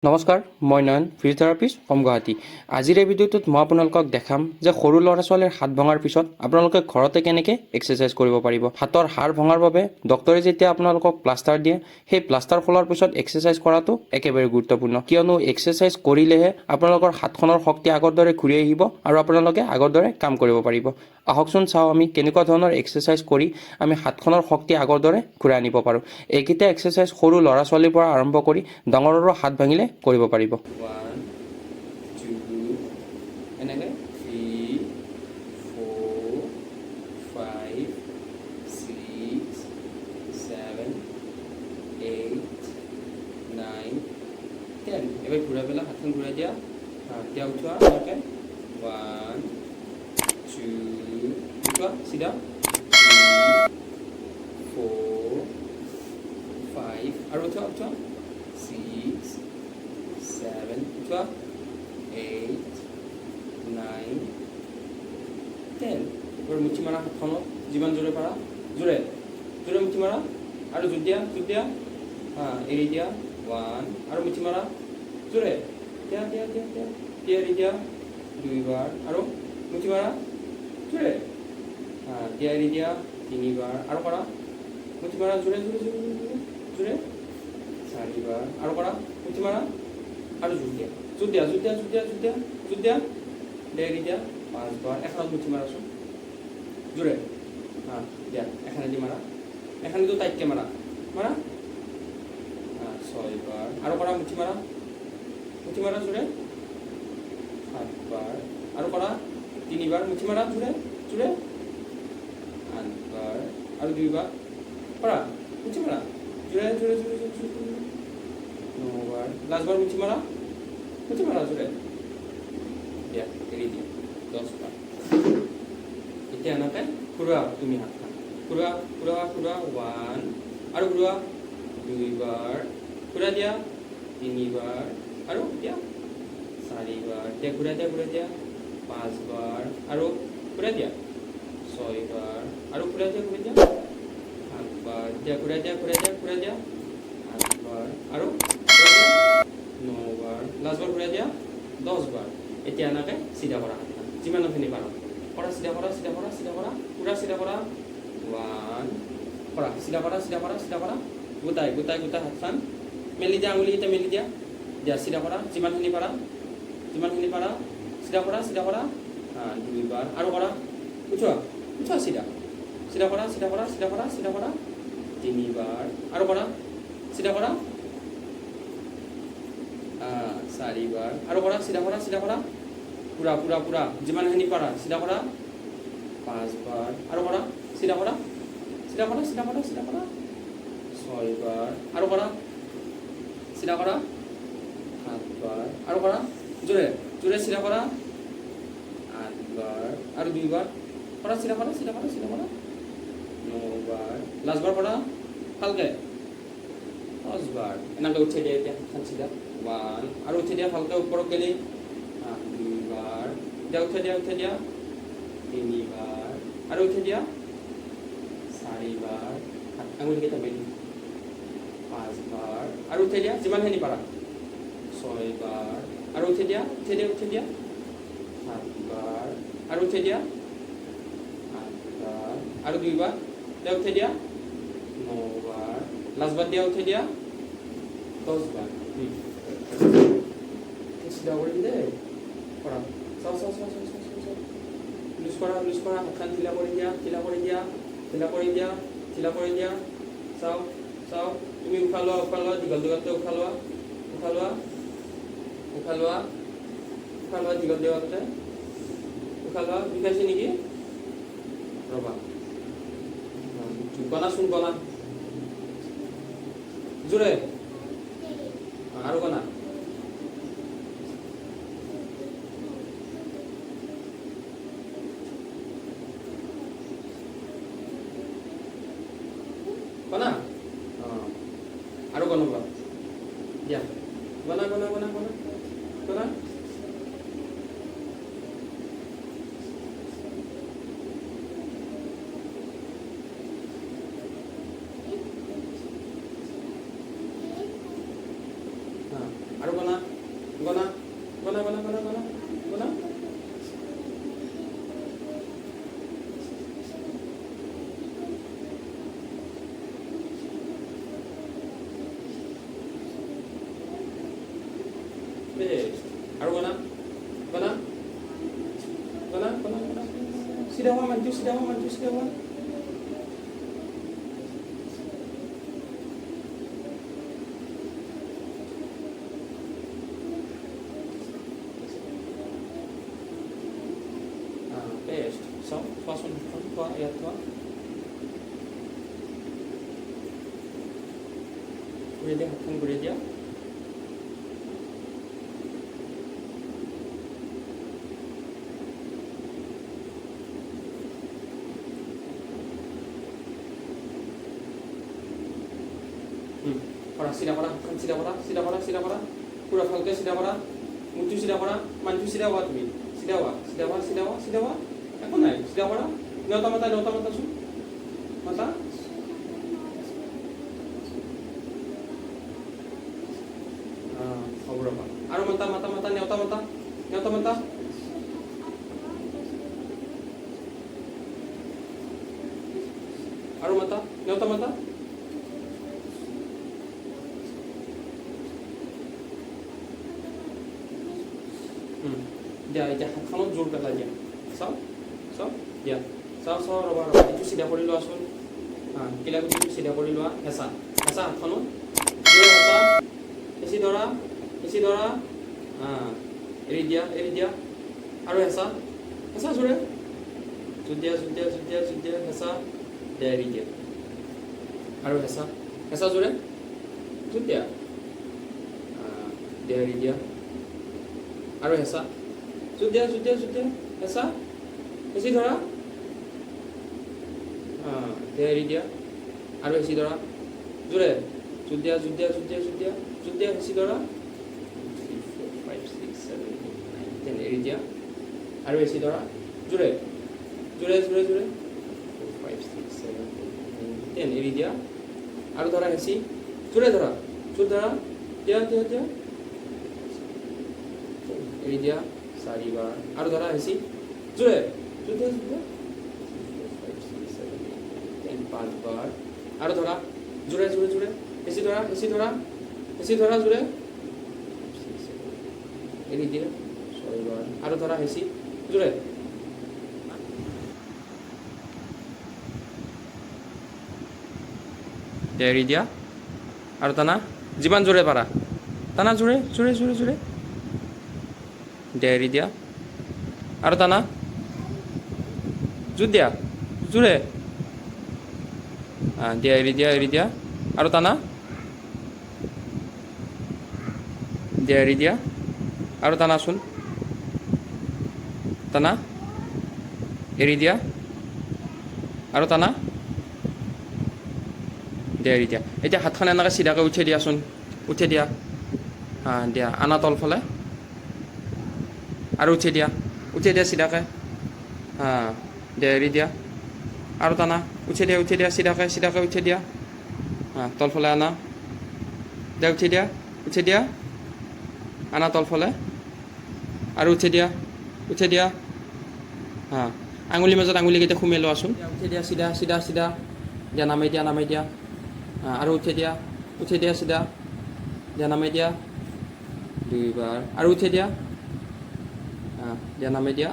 নমস্কাৰ, মই নয়ন, physiotherapist from Guwahati. আজিৰ এই ভিডিঅ'টোত মই আপোনালোকক দেখাম যে সৰু ল'ৰা ছোৱালীৰ হাত ভঙাৰ পিছত আপোনালোকে ঘৰতে কেনেকৈ এক্সাৰচাইজ কৰিব পাৰিব। হাতৰ হাড় ভঙাৰ বাবে ডক্টৰে যেতিয়া আপোনালোকক প্লাষ্টাৰ দিয়ে, সেই প্লাষ্টাৰ খোলাৰ পিছত এক্সাৰচাইজ কৰাটো একেবাৰে গুৰুত্বপূৰ্ণ, কিয়নো এক্সাৰচাইজ কৰিলেহে আপোনালোকৰ হাতখনৰ শক্তি আগৰ দৰে ঘূৰি আহিব আৰু আপোনালোকে আগৰ দৰে কাম কৰিব পাৰিব। আহকচোন চাওঁ আমি কেনেকুৱা ধৰণৰ এক্সাৰচাইজ কৰি আমি হাতখনৰ শক্তি আগৰ দৰে ঘূৰাই আনিব পাৰোঁ। এইকেইটা এক্সাৰচাইজ সৰু ল'ৰা ছোৱালীৰ পৰা আৰম্ভ কৰি ডাঙৰৰো হাত ভাঙিলে কৰিব পাৰিব। 1 2 এনেকৈ 3 4 5 6 7 8 9 10 এবাৰ ঘূৰাই পেলাই হাতখন ঘূৰাই দিয়া। এতিয়া উঠোৱা এনেকৈ 1 2 উঠোৱা চিধা 3 4 5 আৰু উঠোৱা উঠোৱা 6 7 উঠোৱা 8 9 10 এবাৰ মুঠি মাৰা হাতখনত যিমান জোৰে পাৰা জোৰে জোৰে মুঠি মাৰা আৰু জোৰ দিয়া এৰি দিয়া 1 আৰু মুঠি মাৰা জোৰে দিয়া দিয়া দিয়া দিয়া দিয়া এৰি দিয়া 2 বাৰ আৰু মুঠি মাৰা জোৰে দিয়া এৰি দিয়া 3 বাৰ আৰু কৰা মুঠি মাৰা জোৰে জোৰে জোৰে জোৰে 4 বাৰ আৰু কৰা মুঠি মাৰা আৰু জোৰ দিয়া জোৰ দিয়া জোৰ দিয়া জোৰ দিয়া জোৰ দিয়া জোৰ দিয়া দিয়া এৰি দিয়া 5 বাৰ এখনত মুঠি মাৰাচোন জোৰে দিয়া এখনেদি মাৰা এখনেদিও টাইটকৈ মাৰা মাৰা 6 বাৰ আৰু কৰা মুঠি মাৰা জোৰে 7 বাৰ আৰু কৰা 3 বাৰ মুঠি মাৰা জোৰে জোৰে 8 বাৰ আৰু 2 বাৰ কৰা মুঠি মাৰা জোৰে জোৰে জোৰে জোৰে 9 বাৰ লাষ্টবাৰ মুঠি মাৰা জোৰে দিয়া এৰি দিয়া 10 বাৰ। এতিয়া এনেকৈ ঘূৰোৱা তুমি হাতখন ঘূৰোৱা ঘূৰোৱা ঘূৰোৱা 1 আৰু ঘূৰোৱা 2 বাৰ ঘূৰাই দিয়া 3 বাৰ আৰু দিয়া 4 বাৰ দিয়া ঘূৰাই দিয়া 5 বাৰ আৰু ঘূৰাই দিয়া 6 বাৰ আৰু ঘূৰাই দিয়া 7 বাৰ দিয়া ঘূৰাই দিয়া 8 বাৰ আৰু 9 বাৰ লাষ্টবাৰ ঘূৰাই দিয়া 10 বাৰ। এতিয়া এনেকৈ চিধা কৰা হাতখন যিমানখিনি পাৰা কৰা চিধা কৰা চিধা কৰা চিধা কৰা পূৰা চিধা কৰা 1 কৰা চিধা কৰা চিধা কৰা চিধা কৰা গোটাই গোটাই গোটাই হাতখন মেলি দিয়া আঙুলিকেইটা মেলি দিয়া দিয়া চিধা কৰা যিমানখিনি পাৰা চিধা কৰা 2 বাৰ আৰু কৰা উঠোৱা উঠোৱা চিধা চিধা কৰা চিধা কৰা চিধা কৰা চিধা কৰা 3 বাৰ আৰু কৰা চিধা কৰা 4 বাৰ আৰু কৰা চিধা কৰা পূৰা পূৰা পূৰা যিমানখিনি পাৰা চিধা কৰা 5 বাৰ আৰু কৰা চিধা কৰা 6 বাৰ আৰু কৰা চিধা কৰা 7 বাৰ আৰু কৰা জোৰে জোৰে চিধা কৰা 8 বাৰ আৰু 2 বাৰ কৰা চিধা কৰা 9 বাৰ লাষ্টবাৰ কৰা ভালকৈ 10 বাৰ এনেকৈ উঠাই দিয়া এতিয়া হাতখন চিধা 1 আৰু উঠাই দিয়া ভালকৈ ওপৰত গেলি 2 বাৰ এতিয়া উঠাই দিয়া 3 বাৰ আৰু উঠাই দিয়া 4 বাৰ আঙুলিকেইটা মেলি 5 বাৰ আৰু উঠাই দিয়া যিমানখিনি পাৰা 6 বাৰ আৰু উঠাই দিয়া 7 বাৰ আৰু উঠাই দিয়া 8 বাৰ আৰু 2 বাৰ দিয়া উঠাই দিয়া 9 বাৰ লাষ্টবাৰ দিয়া উঠাই দিয়া 10 বাৰ চিধা কৰি দেই কৰা চাও লুজ কৰা হাতখন ঢিলা কৰি দিয়া চাও তুমি উশাহ লোৱা দীঘল দীঘলকৈ উশাহ লোৱা দীঘল দীঘলকৈ উশাহ লোৱা বিষাইছে নেকি ৰ'বা গনাচোন গনা জোৰে আৰু গনা গনা আৰু গণবা দিয়া গনা আৰু গনা গনা গনা গনা গনা গনা গনা আৰু গনা গনা গনা গনা গনা চিধা হোৱা মানটো চিধা হোৱা মানটো চিধা হোৱা Best. So, first one, thua, yeah, thua. Gure dia, hatkan gure dia. Kora, sida kora, hatkan sida kora, sida kora, sida kora. Pura bhalke sida kora. Mutu sida kora, manju sida howa tumi. Sida howa, sida howa, sida howa, sida howa. একো নাই চিধা কৰা নেওতা মাতাচোন মাতা হ'ব ৰ'বা আৰু মাতা মাতা মাতা নেওতা মাতা আৰু মাতা নেওতা মাতা দিয়া এতিয়া হাতখনত জোৰ পেলাই দিয়া চাওক দিয়া চাওক ৰ'বা এইটো চিধা কৰি লোৱাচোন কিলাকুটিটো চিধা কৰি লোৱা হেঁচা হাতখনো হেঁচা হেঁচি ধৰা এৰি দিয়া আৰু হেঁচা জোৰে জুদিয়া হেঁচা দিয়া এৰি দিয়া আৰু হেঁচা জোৰে জুদিয়া দিয়া এৰি দিয়া আৰু হেঁচা জুদিয়া হেঁচা হেঁচি ধৰা দিয়া এৰি দিয়া আৰু হেঁচি ধৰা জোৰে জুদিয়া হেঁচি ধৰা 3 4 5 6 7 8 9 10 এৰি দিয়া আৰু হেঁচি ধৰা জোৰে 4 5 6 7 8 9 10 এৰি দিয়া আৰু ধৰা হেঁচি জোৰে ধৰা দিয়া এৰি দিয়া 4 বাৰ আৰু ধৰা হেঁচি জোৰে 5 বাৰ আৰু ধৰা জোৰে হেঁচি ধৰা জোৰে এৰি দিয়া 6 বাৰ আৰু ধৰা হেঁচি জোৰে এৰি দিয়া আৰু টানা যিমান জোৰে পাৰা টানা জোৰে এৰি দিয়া আৰু টানা দিয়া জোৰে দিয়া এৰি দিয়া আৰু টানা দিয়া এৰি দিয়া আৰু টানাচোন টানা এৰি দিয়া আৰু টানা দিয়া এৰি দিয়া এতিয়া হাতখন এনেকৈ চিধাকৈ উঠাই দিয়াচোন দিয়া দিয়া আনা তলফালে আৰু উঠাই দিয়া চিধাকৈ দিয়া এৰি দিয়া আৰু টানা উঠাই দিয়া চিধাকৈ উঠাই দিয়া তলফালে আনা দিয়া উঠাই দিয়া আনা তলফালে আৰু উঠাই দিয়া আঙুলিৰ মাজত আঙুলিকেইটা সোমাই লোৱাচোন উঠাই দিয়া চিধা দিয়া নামাই দিয়া আৰু উঠাই দিয়া চিধা দিয়া নামাই দিয়া 2 বাৰ আৰু উঠাই দিয়া নামাই দিয়া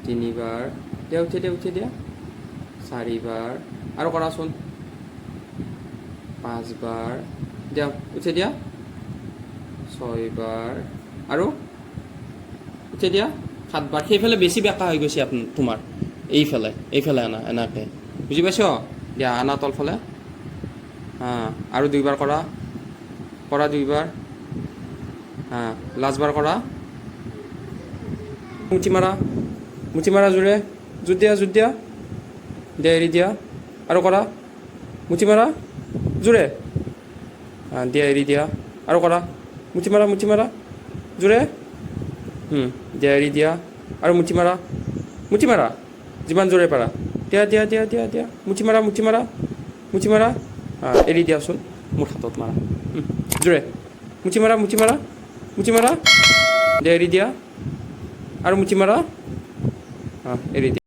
3 বাৰ দিয়া উঠাই দিয়া 4 বাৰ আৰু কৰাচোন 5 বাৰ দিয়া উঠাই দিয়া 6 বাৰ আৰু উঠাই দিয়া 7 বাৰ সেইফালে বেছি বেকা হৈ গৈছে তোমাৰ এইফালে আনা এনেকৈ বুজি পাইছ দিয়া আনা তলফালে আৰু 2 বাৰ কৰা 2 বাৰ লাষ্ট বাৰ কৰা মুঠি মাৰা জোৰে জুত দিয়া দিয়া এৰি দিয়া আৰু কৰা মুঠি মাৰা জোৰে দিয়া এৰি দিয়া আৰু কৰা মুঠি মাৰা জোৰে দিয়া এৰি দিয়া আৰু মুঠি মাৰা যিমান জোৰে পাৰা দিয়া মুঠি মাৰা এৰি দিয়াচোন মোৰ হাতত মাৰা জোৰে মুঠি মাৰা মুচি মাৰা, দে এৰি দিয়া, আৰু মুচি মাৰা, এৰি দিয়া।